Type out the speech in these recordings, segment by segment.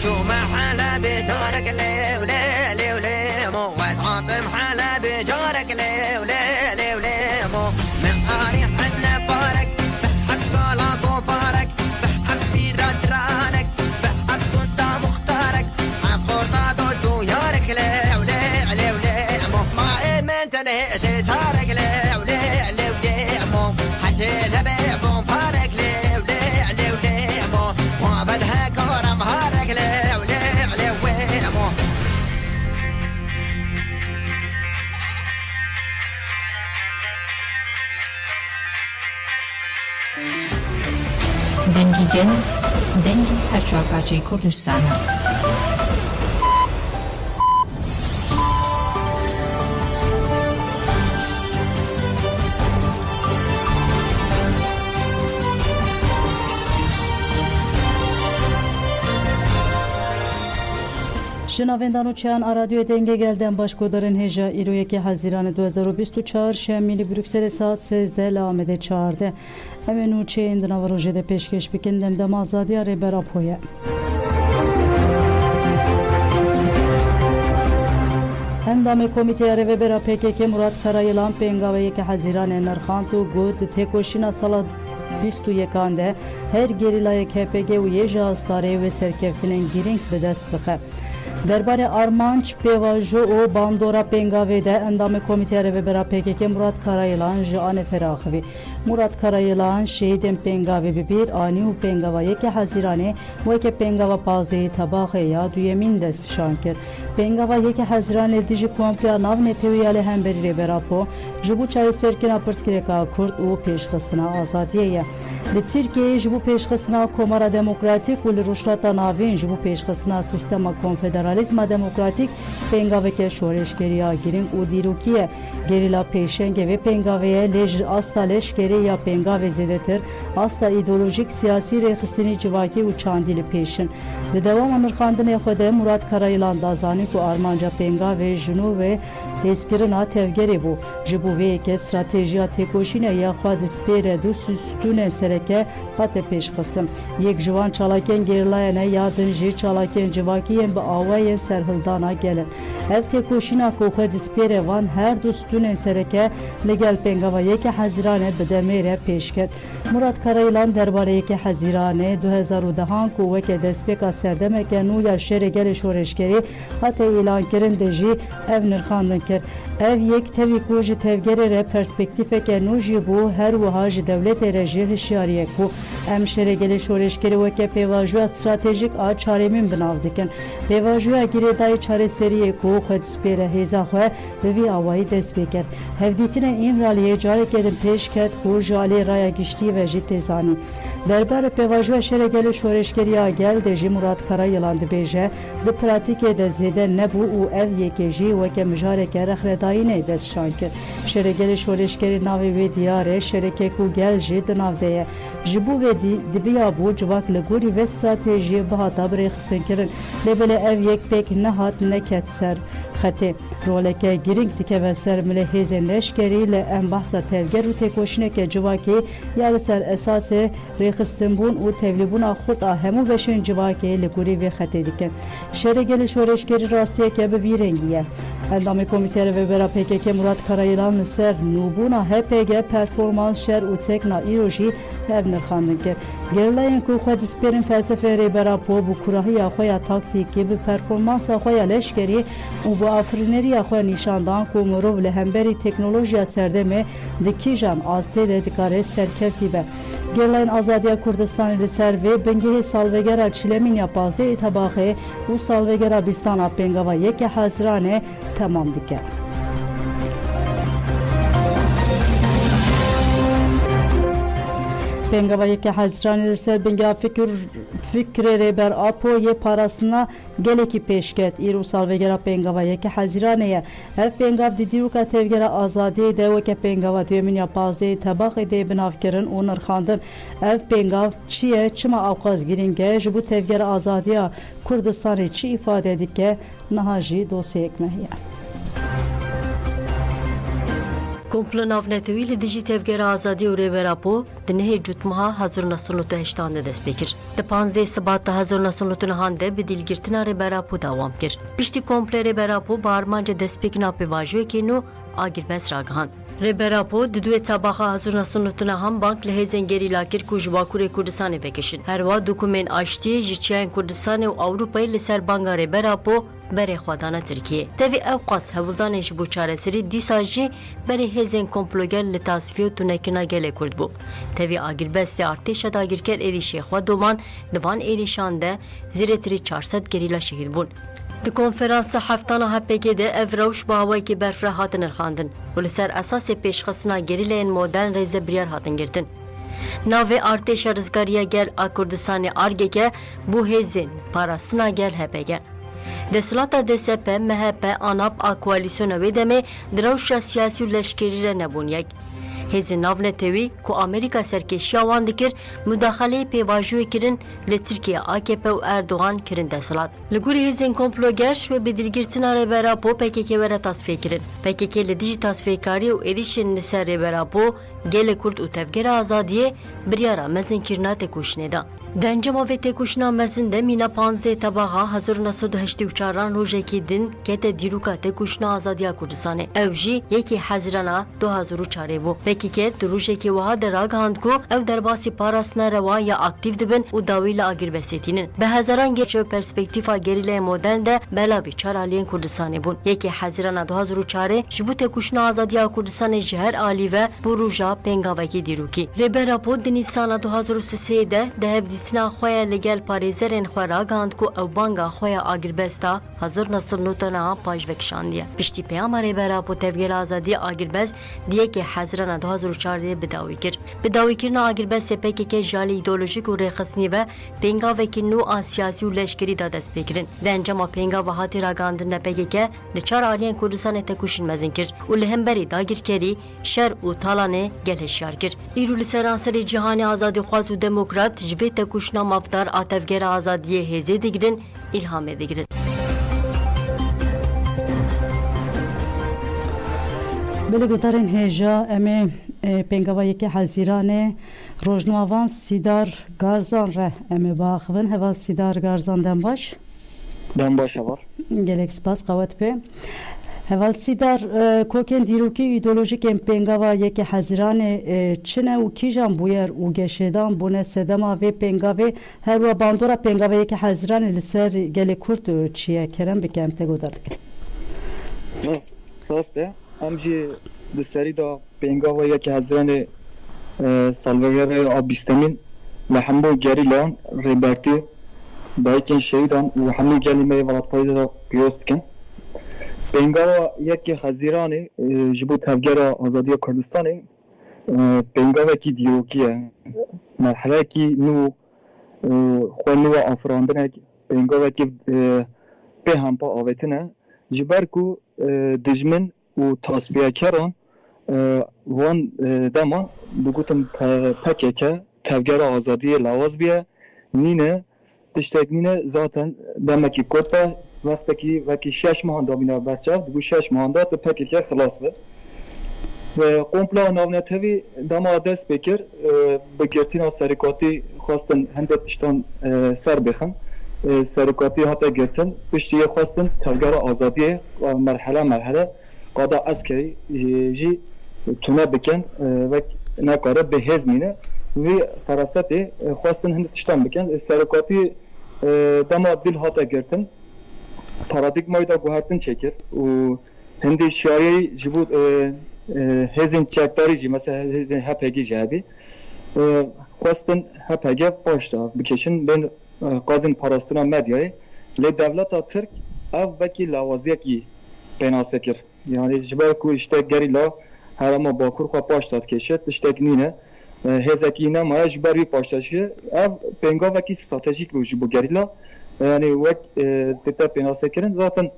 شو ما حلا بجارك ليه وليه ليه وليه مو واسعطم حلا بجارك ليه وليه ليه وليه مو من قاري حنا بارك بحق صلاة وبارك بحق في رانك بحق كنت مختارك عن خورطة دوشو يارك ليه وليه ليه وليه مو ما إيمن تنهيت تارك ليه وليه ليه وليه مو حجي نبي بوم بارك ليه وليه ليه وليه مو وابدها كورم هارك ليه وليه ليه وليه مو Dengi Gen, Dengi her çuar parçayı Kürdistan'a. Şinavendanoçyan Radyo Denge gelden başkodarın heja İroyeki Haziran 2024 şemili Brüksel saat 13'de lamede çağırdı. Hemen uçeyinde navarojede peşkeş bikindem de mazadiya reberapoya. Endame komiteye revebera PKK Murat Karayılan Pengaveyeki Haziran Enerhantu Gud Tekoşina Salat 21 her gerilaya KPG u yeja astare ve serkeftinin girink bedes bıxe. Derbare Armanç Pevajo o Bandora Pengavede endame komiteye revebera PKK Murat Karayılan Jane Ferakhvi. Murat Karayılan şehidin Pengave bir ani u Pengavaya ki Hazirane ve ki Pengava pazdeyi tabakı ya duyemin des şankir. Pengavaya ki Hazirane dici komple navne teviyale hemberi reverapo jibu çare serkina pırskireka Kürt u peşkısına azadiye. Li Türkiye jibu peşkısına komara demokratik u li ruşlata navin jibu peşkısına sistema konfederalizma demokratik Pengave ke şoreşkeriya girin u dirukiye gerila peşenge ve Pengaveye lejr asla leşkeri ya Pengave zedetir asla ideolojik siyasi rehistini civaki u çandili peşin. Li devam anırkandın ekhode Murat Karayılan dazani ku Armanca Pengave junu ve eskirina tevgeri bu. Jibu ve ke stratejiya tekoşine ya xadis pere du süstüne sereke hate peşkıstım. Yek jivan çalaken gerilayene ya dınji çalaken civakiyen be avayen serhildana gelin. Ev tekoşina ku xadis pere van her du süstüne sereke legel Pengava yeke Hazirane bedemere peşket. Murat Karayılan derbare yeke Hazirane 2010 ku veke despeka serdemeke nu ya şere gele şoreşkeri hate ilan kerin deji ev nirkandın ev yek tevi kuji tevgerere perspektifeke nuji bu her vuhaj devlet ereji hişyariye ku em şeregeli şoreşkeri veke pevajuya stratejik a çaremin binavdikin pevajuya giredayı çare seriye ku xedspere hezahwe bevi avayı desbeker hevditine imraliye carekerin peşket ku jale raya gişti ve jitezani derbar pevajuya şeregeli şoreşkeriya gel deji Murat Karayılan dibeje de pratike de zede ne bu u ev yekeji veke müjareke rexredayine des şankir. Şeregeli şoreşkeri navi ve diyare şereke ku gel jid navdeye. Jibu ve dibiya bu civak leguri ve strateji bahata brextinkirin. Lebele ev yek pek nehat neketser. Xati roleke giring dike ve sermile hezen leşkeri le en bahsa tevger u tekoşineke civaki yarı ser esası rexistinbun u tevlibun akhut ahemu veşin civaki leguri ve xati dike. Şeregeli şoreşkeri rastiyeke be virengiye. Endame komiteri ve bera PKK Murat Karayılan ser nubuna HPG performans şer u sekna iroji evner xandınker. Gerilayen ku xadisperin felsefe rebera po bu kurahi ya xoya taktik gibi performans xoya leşkeri u bu afrineri ya xoya nişandan ku morov lehemberi teknolojiya serdeme dikijan azte de dikare serkevtibe. Gerilayen Azadiya Kurdistan ili ser ve bengehe salvegera çilemin yapazde itabahe u salvegera bistana Pengava yeke Hazirane tamam dike. Pengava yeke Hazirane ser bengeha fikre reber apo ye parasına geleki peşket iru salvegera Pengava yeke Haziraneye ev Pengav didiruka tevgera azade de veke Pengava diyemin yapazde tabak ede binavkerin onarkandın ev Pengav çiye çima avkaz giringe jibu tevgera azadiya Kurdistan'ı çi ifade edike nahaji dosya ekmehiye. Komplo navnetewî li dijî tevgera azadî û rêberapo di nehê cutmeha 1998 de dest pê kir. Di 15 Sibata 1999 de bi dîlgirtina rêberapo dawam kir. Piştî komple rêberapo bi armanca destpêkina pêvajoyekê nû agirbest ragihand. Rêberapo di duê sabaxa 1999 bank li hêzên gerîla kir ku ji Bakurê Kurdistanê vekişin. Herwa dokûmên aştî ji çiyayên Kurdistanê û Ewropayê li ser banka rêberapo berê xwedana Tirkiye. Tevî ew qas hevuldanên ji bo çareserî dîsa jî berê hêzên komploger li tasfiye û tunekirina gelê Kurd bû. Tevî agîrbestê artêşa dagîrker êrişê xwe doman di van êrişan de zêretirî 400 gerîla şehîd bûn. Di konferansa heftana HPG de ev rewş bi hawayekî berfre hatin irxandin û li ser esasê pêşxistina gerîlayên modern rêze biryar hatin girtin. Navê artêşa rizgariya gel a Kurdistanê Argeke bû hêzên parastina gel HPG. Deshilata DSP, MHP, ANAP a koalîsyona wê demê di rewşa siyasî û leşkerî re nebûn yek. Hêzên navnetewî ku Amerîka serkêşiya wan dikir, müdaxeleyê pêvajoyê kirin li Tirkiye AKP û Erdogan kirin deshilat. Li gorî hêzên komploger wê bi dîlgirtina rêberapo PKK were tasfiye kirin. PKK li dijî tasfiyekarî û êrişên li ser rêberapo, gelê Kurd û tevgera azadiyê biryara mezinkirina têkoşînê da. Di encama vê têkoşîna mezin de mîna 15 Tebaxa 1984 rojekî din kete dîroka têkoşîna azadiya Kurdistanê. Ew jî yekî Hezîrana 2004 bû. PKK di rojekî wiha de ragihand ku ew derbasî parastina rewa ya aktif dibin û dawî li agîrbestîtînin. Bi hezaran geç perspektîfa gerîlayê modern de belavî çar aliyên Kurdistanê bûn. Yekî Hezîrana 2004 ji bo têkoşîna azadiya Kurdistanê ji her alî ve bu roja pengavekî dîrokî. Rêberapo di Nîsana 2023 de dihevdîtina xwe ya li gel parêzerên xwe ragihand ku ew banga xwe ya agîrbesta 1999 paş vekişandiye. Piştî peyama rêberapo tevgera azadiyê agîrbest di yekê Hezîrana 2004 bi dawî kir. Bi dawîkirina agîrbestê PKK ji alî îdeolojîk û rêxistinî ve pengavekî nû a siyasî û leşkerî da dest pê kirin. Di encama pengava hatî ragihandina PKK li çar aliyên Kurdistanê têkoşîn mezin kir û li hemberî dagîrkerî, şer û talanê gel hişyar kir. Îro li ser anserê cîhanê azadîxwaz û demokrat ji vê têkoşîna mafdar a tevgera azadiyê hêzê digirin, îlhamê digirin. Belê gutarên hêja em ê pengava yekê Hezîranê rojnavan Sîdar Garzan re em ê biaxivin. Heval Sîdar Garzan dem baş. Dem baş heval. Gelek spas qawet pê. Heval Sîdar kokên dîrokî îdeolojîkên pengava yekê Hezîranê çine û kîjan bûyer û geşêdan bûne sedema vê pengavê her wa bandora pengava yekê Hezîranê li ser gelê Kurd çi ye kerem bike em te godar dikin. Rast e em jî di serî da pengava yekê Hezîranê salvegerê a bîstemîn li hemû gerîlan rêbertî dayîkên şehîdan û hemû gelê me welatxwedê da pîroz dikin. Pengava yekê Hezîranê ji bo tevgera azadiya Kurdistanê pengavekî dîrokî ye. Merhelekî nû xwe nû a afirandinek pengavekî pê hempa avêtin e ji ber ku dijmin û tasfiyekeran wan dema digotin PKK tevgera azadiyê lawaz biye nîne tiştek nîne zaten demekî kot be wektekî wekî 6 mehan dabîne berçav dibû 6 mehan da PKK xilas be ve kompla navnetevî dema dest pê kir bi girtina serîkatî xwastin hindê tiştan ser bixin serîkatî hate girtin piştî xwastin tevgera azadiyê merhele merhele qada eskerî jî tune bikin ve nekare bi hêzmîne vê ferasetê xwastin hindê tiştan bikin serîkatî dema dil hate girtin paradigmayı da guhertin çekir û hindê şiyayê ji bo hêzên çekdarî jî mesela hêzên HPG jî hebî xwastin HPG baş da bikeşin bên qadin parastina medyayê lê devleta Tirk ev vekî lawaziyekî pênase kir yani ji ber ku işte gerîla herema Bakur xwe baş da dikeşe tiştek nîne hêzekî nemaye ji ber wî paş da çi ev pengavekî stratejîk bû ji bo gerîla yani vek tete pênase kirin zaten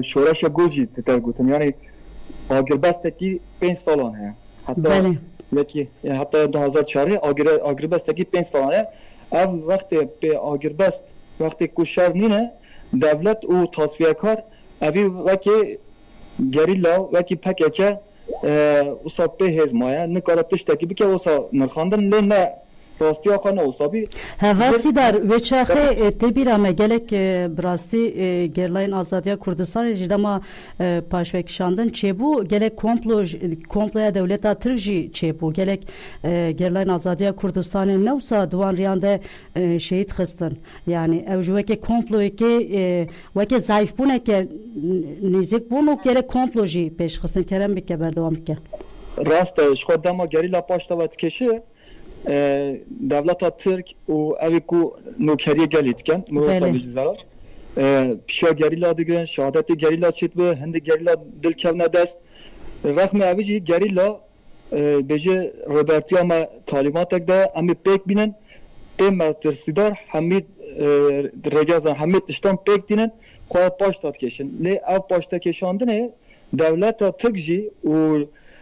şoreşa gul jî tete gotin yani agîrbestekî 5 salan heye hatta yekî hatta 2004 agîrbestekî 5 salan heye ev wextê pê agîrbest wextê ku şer nîne devlet û tasfiyekar evî wekî gerîla wekî PKK وسا به هزمایا نکارت تشتکی بکه وسا نرخاندن نه راستی آخه نه وسابی هواسی در وچاخه تبیرامه گلک براستی گرلاین آزادیا کردستان جدما پاشوکشاندن چبو گلک کمپلویا دولتا ترجی چبو گلک گرلاین آزادیا کردستان نوسا دوان ریانده شهید خستن یعنی اوجوه که کمپلوی که وکی ضعیف بونه که نزدیک بونه گلک کمپلوژی پیش خستن کرم بکه بردوام بکه راستش خود دما گریلا پاشتا وقت کشه دولتا ترک و اوی کو نوکری گلیت کن مروسا بجزارات پیشا گریلا دیگرن شهادت گریلا چیت به هند گریلا دل کونه دست رقم اوی جی گریلا بجه روبرتی اما تعلیمات ده امی پیک بینن تیم ترسیدار همید رگازان همید تشتان پیک دینن خواه پاشتات کشن لی او پاشتا کشاندنه دولتا ترک جی و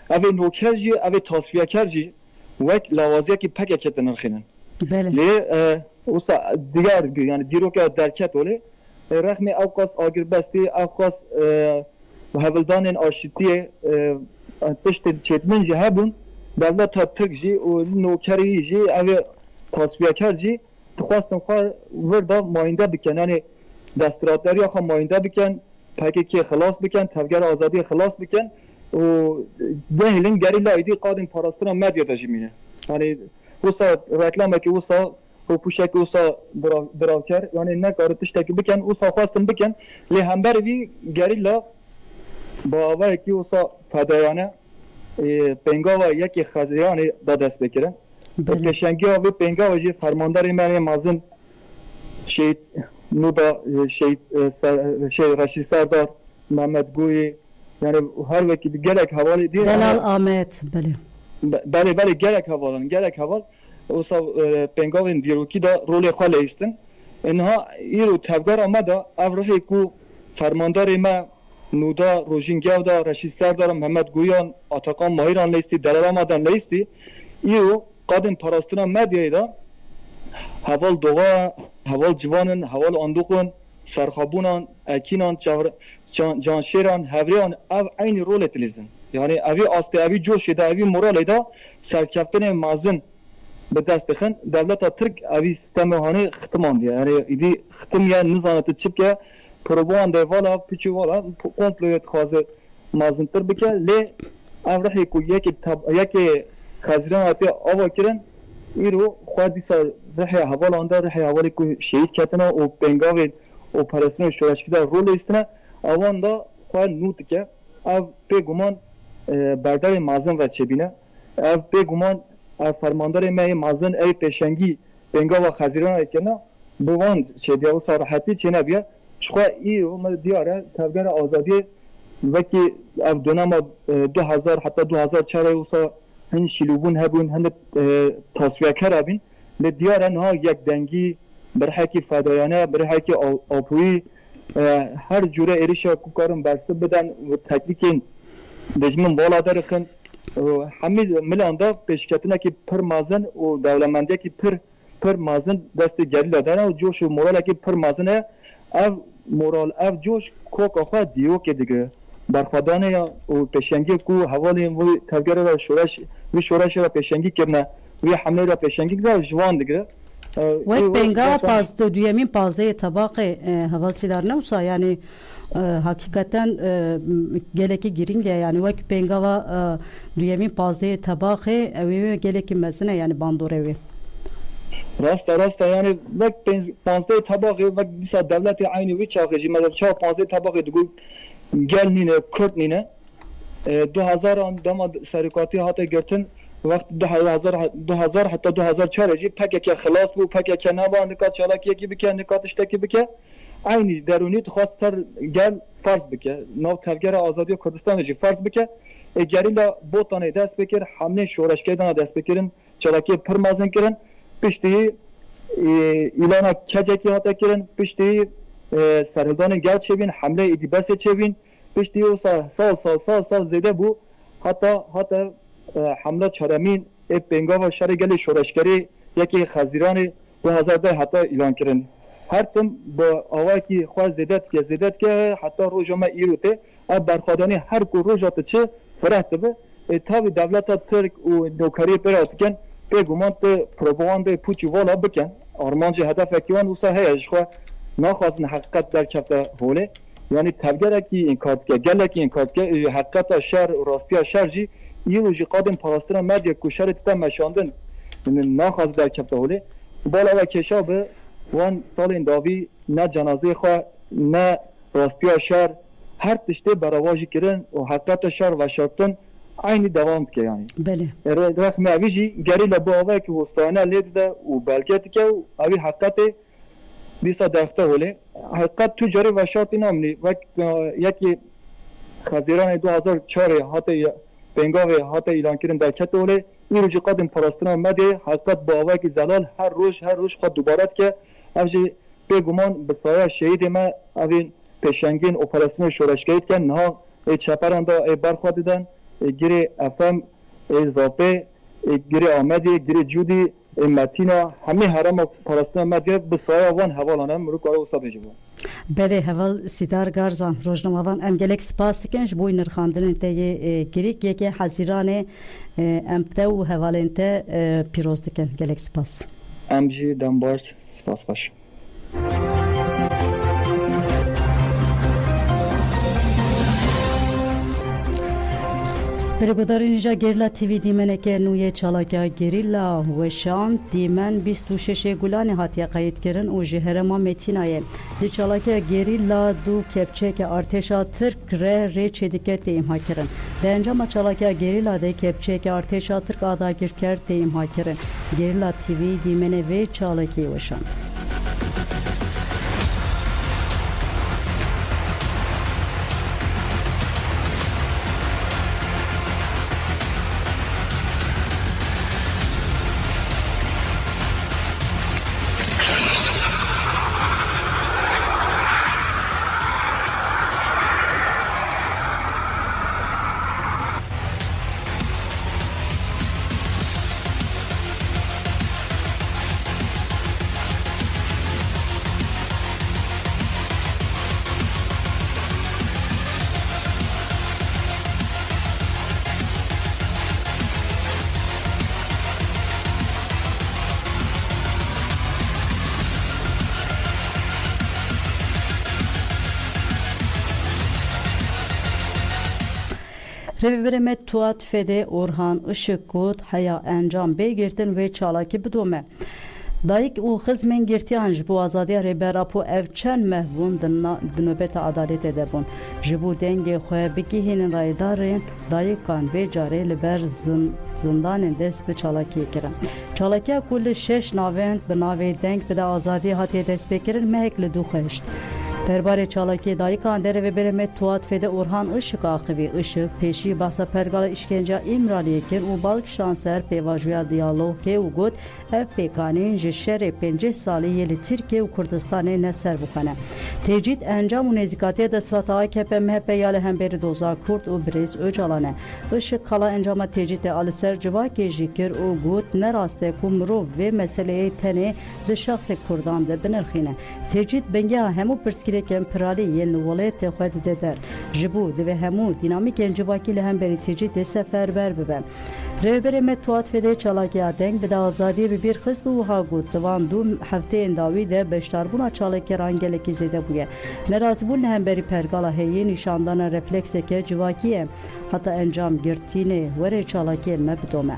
اوی نوکر جی اوی تصفیه کر جی وک لوازیه که پکه کتن نرخینن لی اوسا دیگر یعنی دیرو که درکت ولی رقم اوقاس آگر بستی اوقاس هولدان آشتیه پشت چتمن جی هبون دولت ترک جی و نوکری جی اوی تصفیه کر جی خواستم خواه وردا ماینده بکن یعنی دستراتداری آخوا ماینده بکن پکه که خلاص بکن تفگر آزادی خلاص بکن و دهلن گریلا ایدی قادم پاراستنا مدیا دجمینه یعنی وسا رکلامه که وسا و پوشک وسا براکر یعنی نکارتش تکی بکن وسا خواستم بکن لی همبر وی گریلا با آوه که وسا فدایانه پنگاوا یکی خزیانه دادست بکرن و پشنگی آوه پنگاوا جی فرماندار من مازن شهید نودا شهید رشید سردار محمد گوی یعنی هر وقتی گلک حوالی دی دلال آمد بله گلک حوال اوسا پنگاوین دیروکی دا رول خاله ایستن اینها ایرو تفگر آمده افرحی کو فرماندار ما نودا روژینگیو دا رشید سردار محمد گویان آتاقان ماهیران لیستی دلال آمدن لیستی ایرو قادم پاراستنا مدیای دا حوال دوغا حوال جوانن حوال اندوقن سرخابونان اکینان جانشیران هوریان او این رول تلیزن یعنی اوی آسته اوی جوشی دا اوی مورالی دا سرکفتن مازن به دست بخن دولتا ترک اوی سیستم هانه ختمان دی یعنی ایدی ختم یا نزانت چپ که پروبوان دی والا پیچی والا کمپلویت خوازه مازن تر بکه لی او رحی که یکی خزیران آتی آوا کرن ایرو خواه دیسا رحی حوال آنده رحی حوالی که شهید کتنا و پنگاوی و پرستان شورشکی دا رول ایستنه اوان دا خواه نوت که او پی گمان بردار مازن و چه بینه او پی گمان فرماندار مای مازن ای پیشنگی پنگا و خزیران ایکنه بواند چه بیا و صراحتی چه نبیا شخواه ای اومد دیاره تفگر آزادی وکی او دونم 2000 حتی 2004 اوسا هن شلوبون هبون هن تصفیه کرابین دیاره نها یک دنگی برحکی فدایانه برحکی آپوی هر جوره ایریشا کوکارم برسه بدن و تکلیکین دجمن بالا درخن همه ملاندا پیشکتونه که پر مازن و دولمنده که پر مازن دست گریلا دارن و جوش و مورال که پر مازنه او مورال او جوش کوک آخواه دیو که دیگه برخوادانه و پیشنگی کو حوالی و تفگر را شورش را پیشنگی کرنه و حمله را پیشنگی کرنه جوان دیگه وقت پنگا پازده دویمین پازده طباق حواسی دار نوسا یعنی حقیقتا گلکی گرینگه یعنی وقت پنگا دویمین پازده طباق اوی گلکی مسنه یعنی باندوره وی راستا یعنی وقت پازده طباق وقت دیسا دولت عینی وی چاقه جی مدر چا پازده طباق دگو گل نینه کرد نینه 2000 آن داماد سرکاتی حتی گرتن وقت 2000 حتی 2004 جی پکه که خلاص بود پکه که نبا نکات چالاکی یکی بکه نکاتش تکی بکه عینی درونی خواست سر گل فرض بکه نو تفگر آزادی کردستان جی فرض بکه گریلا بوتانه دست بکر حمله شورشکی دانه دست بکرن چالاکی پر مازن کرن پشتی ایلانا کجکی حتی کرن پشتی سرهدان گل چوین حمله ایدی بس چوین پشتی او سال زیده بو حتی حمله چرمین پنگا و شرگل شورشگری یکی خزیران 2010 حتی اعلان کردن هر تم با آوائی که خواه زیدت که حتی روژا ما ایروته اب برخوادانی هر کو روژا چه فرحت به tabi devleta Türk û nokariye pera dikin pê guman te propagandayê pûçî vala bikin armancê hedefekî wan wisa heye ji xwe naxwazin heqîqet derkefte holê yani tevgerekî inkar dike gelekî inkar dike heqîqeta şer û rastiya şer jî îro jî qadên parastina medya ku şerê dite meşandin naxwaz derkefte holê bala ve keşa bi wan salên davî ne cenazeyê xwe ne rastiya şer her tiştê beravajî kirin û heqîqeta şer veşartin aynı devam dike yani. Bele. Rexme evî jî gerî li bo avekî hostane lê dide û belge dike û evî heqîqetê dîsa derfte holê. Heqîqet tu carî veşartî namînî wek yekî Xezîranê 2004 hate pengavê hate îlankirin derkete holê îro jî qadên parastina medyayê heqîqet bi avekî zelal her roj xwe dubare dike ev jî bêguman bi saya şehîdê me evî pêşengên operasyona şoreşgerî dikin niha çeperan da berxwe didin girê FM Zapê girê Amedê girê Cudî Metina hemî herema parastina medya bi saya wan hevalan em mirov kare wisa bêje bo. Belê heval Sîdar Garzan rojnamavan em gelek spas dikin ji bo nirxandinên te yê girîk yekê hezîranê em te û hevalên te pîroz dikin gelek spas. Em jî dembaş spas baş. Pergudarînîja Gerîla TV dîmeneke nûyê çalaka Gerîla weşan dîmen 26 Gulanê hatiye qeyîdkirin û ji herêma Metînayê di çalaka Gerîla du kepçeke artêşa Tirk re rê çêdike tê îmha kirin. Di encama çalaka Gerîla de kepçeke artêşa Tirk adagirker tê îmha kirin. Gerîla TV dîmenê vê çalakê weşand. Revbereme Tuat Fede Orhan Işık Kut Haya Encam Beygirtin ve Çalaki Bidome. Dayık û xizmên girtiyan ji bo azadiya rêberapo ev çend mehbûn di nobeta adalêtê de bûn. Ji bo dengê xwe bigihînin raydarên dayikan vê carê li ber zindanên dest bi çalakiyê kirin. Çalakiya ku li 6 navend bi navê deng bi de azadiyê hatiye destpêkirin mehek li du xweşt. Derbarê çalakiyê dayikan de rêveberê Tuat Fede Orhan Işık axivî Işık pêşî bahsa pergala işkenca İmraliyê kir û balkişan ser pêvajoya diyalogê û got ev pêkanîn ji şerê 50 salî yê li Tirkiye û Kurdistanê ne ser bixwene. Tecîd encam û nêzîkatiya desthilatê AKP MHP ya li hemberî doza Kurd û Birêz Öcalan e. Işık kala encama tecîdê ali ser civakê jî kir û got ne rast e ku mirov vê meseleyê tenê di şexsê Kurdan de binirxîne. Tecîd bengiya hemû pirsgirêkên piralî yên li welatê xwe dide der. Ji bo divê hemû dînamîkên civakî li hemberî tecîdê seferber bibe. Rêveberê Tuat Fede çalakiya deng bi de azadiyê bi bir xist û wiha got divan du hefteyên dawî de beşdarbûna çalakêran gelekî zêde bûye. Nerazîbûn li hemberî pergala heyê nîşandana reflekseke civakî ye. Heta encam girtînê werê çalakiyê me bidome.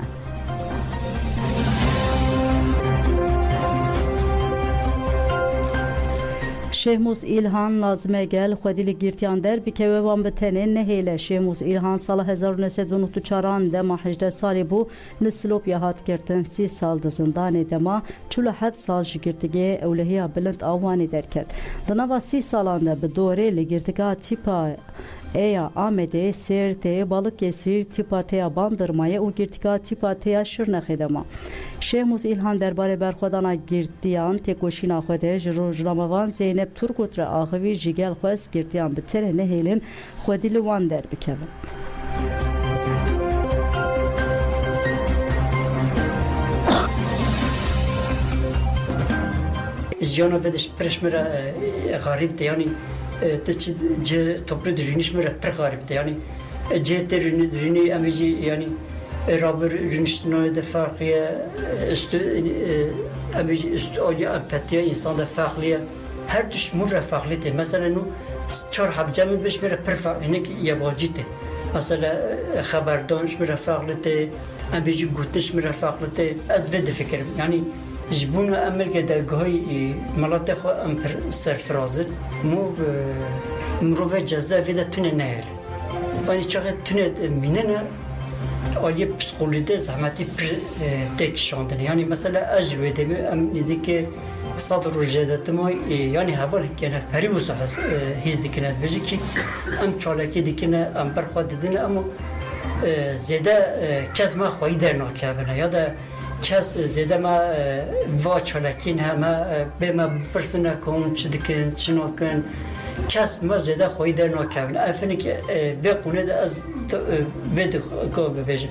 Şehmus İlhan lazime gel xwedî girtiyan der bikeve wan bi tenê nehêle. Şehmus İlhan sala 1994 dema 18 salî bû li Silopya hat girtin 30 sal di zindanê dema 47 sal ji girtigiyê ewlehiya bilind awanê derket. Di nava 30 salan de bi dorê li girtiga tîpa Eya Amedê Sêrtê Balıkesir tîpa teya Bandırmaya û girtika tîpa teya Şirnexê dema. Şehmus İlhan derbarê berxwedana girtiyan têkoşîna xwe de ji rojnamavan Zeynep Turgut re axivî ji gel xwest girtiyan bi terê nehêlin xwedî li wan derbikevin. Jana vediş preşmera garip de yani te toprı diriniş mera pre garip de yani جهت رینی امیجی یعنی رابر رینشتنانه ده فرقیه امیجی استعالی امپاتیه انسان ده فرقیه هر دوش مفر فرقلیته مثلا نو چهار حبجه من بهش میره پرفق اینه که یواجیته مثلا خبردانش میره فرقلیته امیجی گوتش میره فرقلیته از وید فکرم یعنی جبون امر که درگاهی ملات خو امپر سرفرازه مروف جزا ویده تونه نهل بانی چاقه تونه مینه آلیه پسقولیده زحمتی پر تکشاندنه یعنی مثلا اجروی دیمه ام نیزی که صد روزه دتمای یعنی هوا کنه پریوس هیز دیکنه بچه که ام چالکی دیکنه ام برخواد دیدنه اما زیاده کس ما خواهی در ناکه یا ده کس زیاده ما وا چالکین همه به ما پرسنه کن چه دیکن چه نکن کس ما زیاده خواهی در ناکه افنی که به قونه ده از وید که ببیجم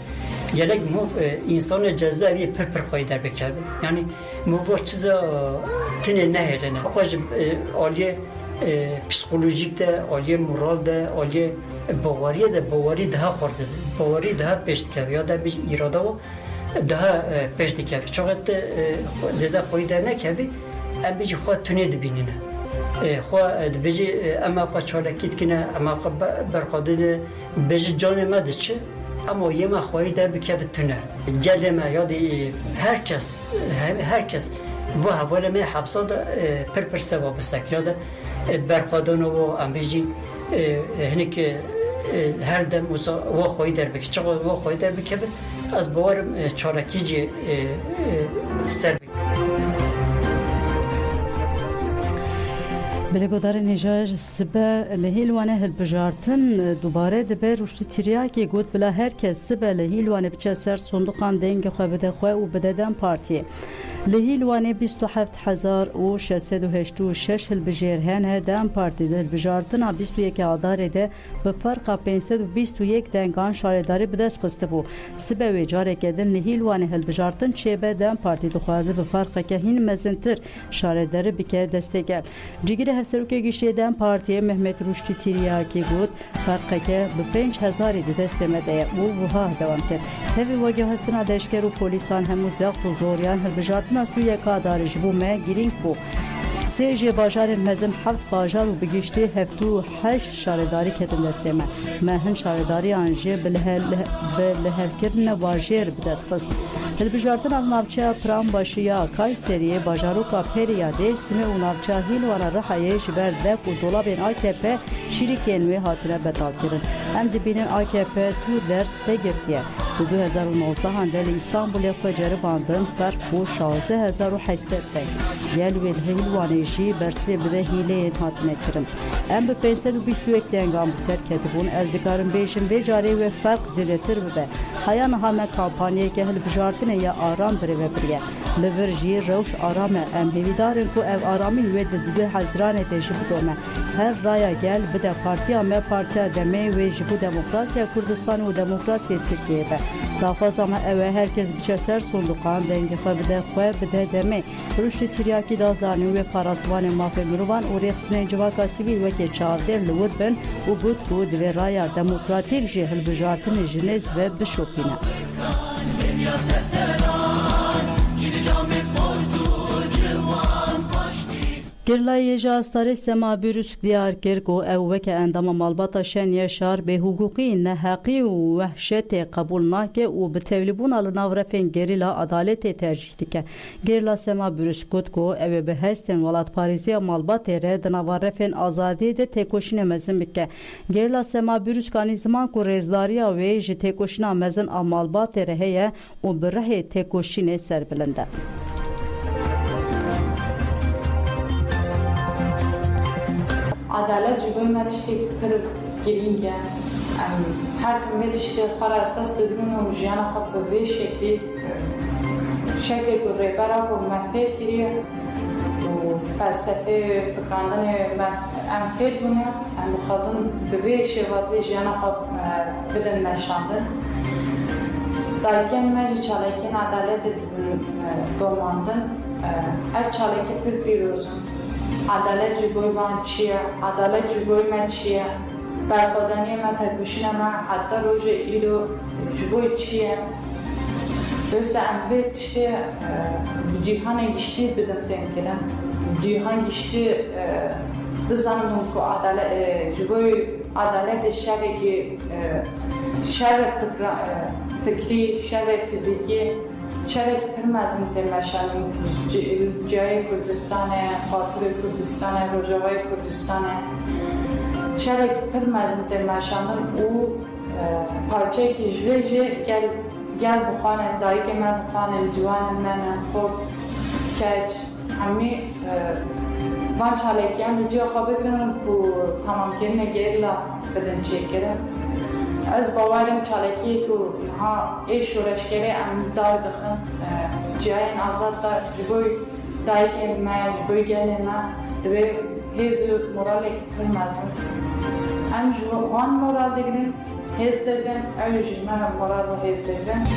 یعنی مو انسان جزایی پر خواهی در بکرد یعنی مو چیزا تنه نهرنه آقاش عالیه پسیکولوژیک ده عالیه مورال ده عالیه باوریه ده باوری ده خورده باوری ده پشت کرد یا ده بیش ایراده و ده پشت کرد چقدر زیاده خواهی در نکردی ام بیش خواهد تونه دبینینه خواهد بیشی اما خواهد چالکیت کنه اما خواهد برخوادنه بیشی جان مده چه اما یه ما خواهی در بکرد تونه جل ما یادی هر کس و حواله ما حبسا ده پر سوا بسک یاده برخوادنه و ام بیشی هنه که هر دم و خواهی در بکرد چقدر و خواهی در بکرد از باورم چالکی جی سر بلگودار نجار سبه لهیلوانه هلبجارتن دوباره دبه رشد تریاکی گود بلا هر کس سبه لهیلوانه بچه سر صندوقان دنگ خواه بده خواه و بددن پارتی لهیلوانه 27,686 هلبجیر هنه دن پارتی ده هلبجارتن 21 آداره ده به فرق 521 دنگان شارداری بدست خسته بو سبه و جاره کدن لهیلوانه هلبجارتن چه به دن پارتی دخوازه به فرق که هین مزنتر شارداری بکه دسته گل جگیر سروکی گشتیدن پارتی مهمت رشدی تریاکی بود فرقه که به 5,000 دست مده و وها دوام کرد توی واجه هستن دشکر و پولیسان همو زغط و زوریان هلبجارتن سوی کادارش بو مه گیرینگ بو سه باجار مزن 7 باجار و بگشتی 7 شارداری کتن دسته ما هن شارداری آنجه به لحل کردن واجر بدست خست هلبجارتن از نابچه پرام باشیا کای سریه باجارو کا پریا دیر سمه و نابچه هیل وانا رحایه جبر دک و دولابین AKP شریکینوی هاتنه بتال کرن هم دبینن AKP تو درس دگرتیه دو 2019 هندل استانبول خجر باندن فرق بو 16,800 دک یلویل هیل وانیجی برسی بده هیله هاتنه کرن هم به 521 دنگام بسر کتبون از دکارن بیشن و جاری و فرق زیده تر بده هیا نهامه کامپانیه که هلبجارتنه یا آرام بره و بریه لورجی روش آرامه ام هیویدارن کو او آرامی وید دوده حزرانه تشی بدومه هر رایا گل بده پارتیا me partya deme ve jibu demokrasiya Kurdistan و demokrasiya Türkiye be. Dafaz ama eve herkes biçeser sundukan dengi xwebide xwebide deme. Rüştü tiryaki da zanı ve parasvan mafe gruban u rexsine civaka sivil ve çavder lwud ben u gut ku ve raya demokratik jehil bijartin jinez ve bişopina. گرلای جاستار سما بروسک دیار کرد و او که اندام مالبات شنیه شار به حقوقی نهقی و وحشت قبول نکه و به تولیبون النورفین گریلا عدالت ترجیح که گرلا سما بروسک کو او به هستن ولات پاریزی مالبات رد نورفین آزادی ده تکوشین مزن بکه گرلا سما بروسک انیزمان کو رزداریا و ج تکوشین مزن مالبات رهه و بره تکوشین سر بلنده عدالت جبوی ما تشتی پر گرینگه هر تومه تشتی خار اساس دادون و جیان خواب به شکل گره برا و مفید کریه و فلسفه فکراندن مفید بونه هم بخاطن به شوازی جیان خواب بدن نشانده دایکن مجی چالیکن عدالت دوماندن هر چالیکی پر پیروزن عدالت جبوی من چیه؟ عدالت جبوی من چیه؟ برخوردنی ما تکوشین ما حتی روز ایرو جبوی چیه دوست ام به تشته جیهان گشتی بدم فهم کردم جیهان گشتی بزنم که عدالت جبوی عدالت شری که شر فکری شر فیزیکی شر که پرمازن تماشان جای کردستان خاطر کردستان روجوای کردستان شر که پرمازن تماشان او پارچه که جوجه گل بخوانن دایی که من بخوانن جوان من خوب که همی وان چالکیان در جا خواب بگرن که تمام کردن گریلا بدن چه کردن از باورم چالکی که ها ای شورش کرده ام دار دخن جای آزاد دار جبوی دایی که من جبوی گل من دوی هیزو مورالی که پر مزن ام جوان مورال دگرن هیز دگرن او جمع مورال و هیز دگرن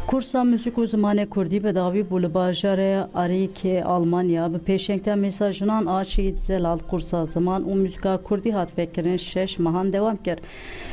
کورسا موسیقی و زمان کردی به داوی بول باجار آریک آلمانیا به پیشنگت میساجنان آشید زلال کورسا زمان و موسیقی کردی هات فکرین 6 ماهان دوام کرد.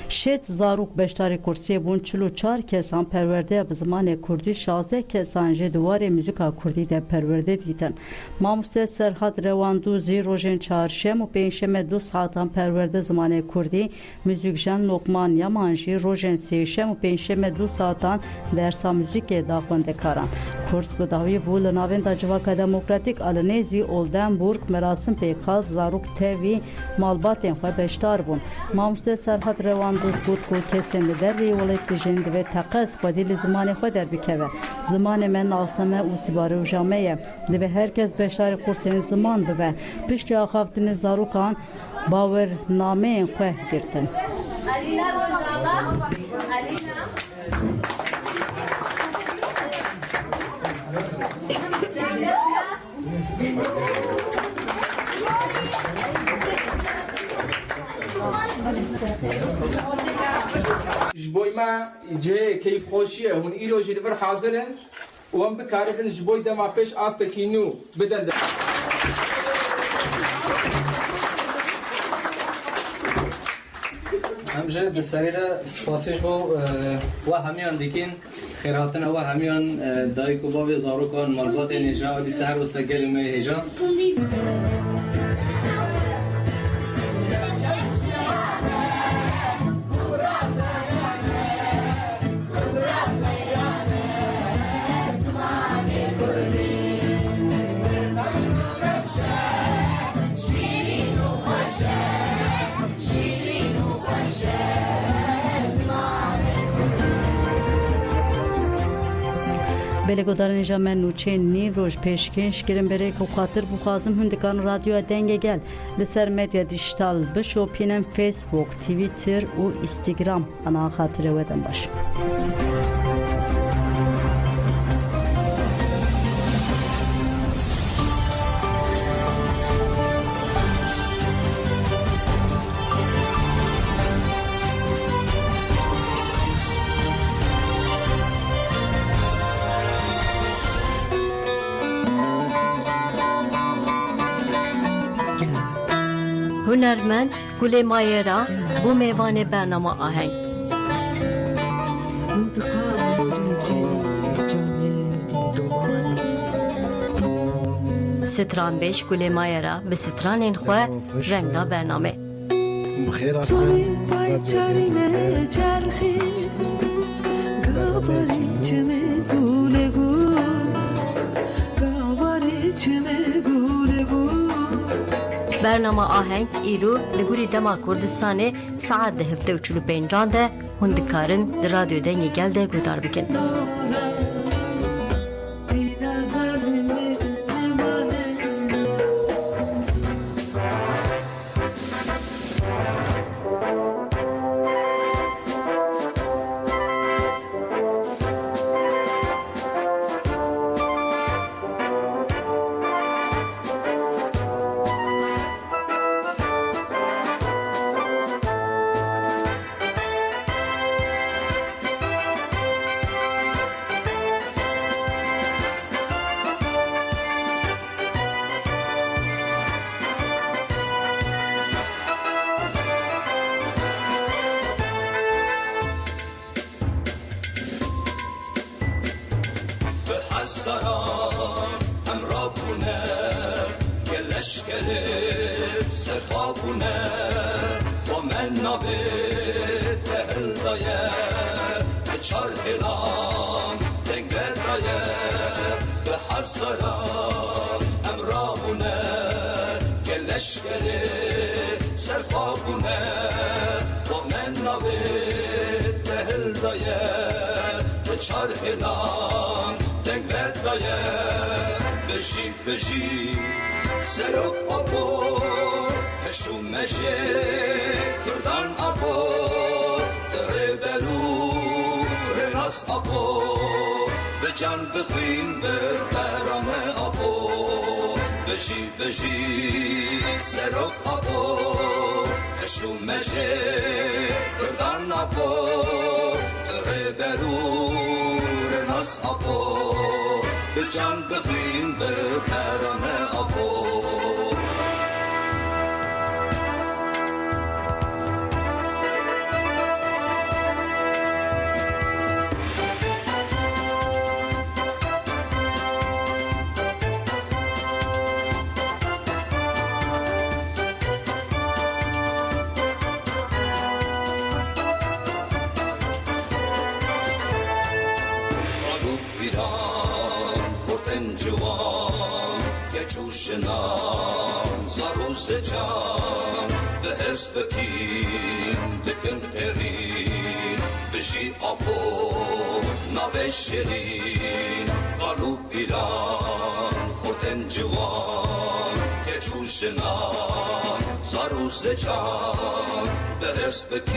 6 زاروک بشتاری کورسی بون 44 کسان پرورده به زمان کردی 16 کسان جدوار موسیقی کردی ده پرورده دیدن. ماموسته سرحد رواندو زی روزن چهارشنبه و پنجشنبه 2 ساعتان پرورده زمان کردی موسیقیشان لقمان یمانجی روزن سه‌شنبه و پنجشنبه 2 ساعتان درس موسیقی داخونده کاران. کورس به داوی بول ناوند جواکا دموکراتیک آلنزی اولدنبورگ مراسم پیکاز زاروک تیوی مالباتین خو بشتار بون. ماموسته سرحد رواندوز بود که کسیم در ریولت جند و تقص خودی زمان خود در بکوه. زمان من ناسنامه و سیباره و جامعه دوی هرکس بشتار کورسین زمان ببه. پشتی آخافتن زاروکان باور نامه خو گرتن. علینا روزاما علینا جبوی ما جه کیف خوشیه هون ایرو جلبر حاضرن و هم بکاربن جبوی دما پیش آسته کینو بدن همجه بسری دا سپاسش بو و همیان دیکن خیراتن و همیان دایی که باب زاروکان مالبات نجا و سهر و سگل می هجا بلگودار نجامن نوچه نیو روش پیشکش کرم بره که خاطر بخوازم هندکان رادیو دنگ گل لسر مدیا دیجیتال بشوپینم فیسبوک تویتر و اینستاگرام انا خاطر ودن باش. هنرمند گل مایرا بو میوان برنامه آهنگ ستران بیش گل مایرا به ستران این خواه رنگنا برنامه برنامه آهنگ ایرو لگوری دما کردستانه ساعت ده 7:45 ده هندکارن در رادیو دنگی گل ده گودار بکن. نبی دهل دایه به چار هلان دنگل دایه به حزارا امرابونه گلش گله سرخابونه با من نبی دهل دایه به چار هلان دنگل دایه بجی بجی سرک آبو هشو مجه کردان آبو دره بلو رناس آبو به جان بخوین به قرانه آبو بجی بجی سرک آبو هشو مجه کردان آبو دره بلو رناس آبو به جان بخوین به قرانه آبو جان به هرس بکین لکن ترین بجی آبو نوه شرین قلوب ایران خوردن جوان که چوشنان زاروز جان به هرس بکین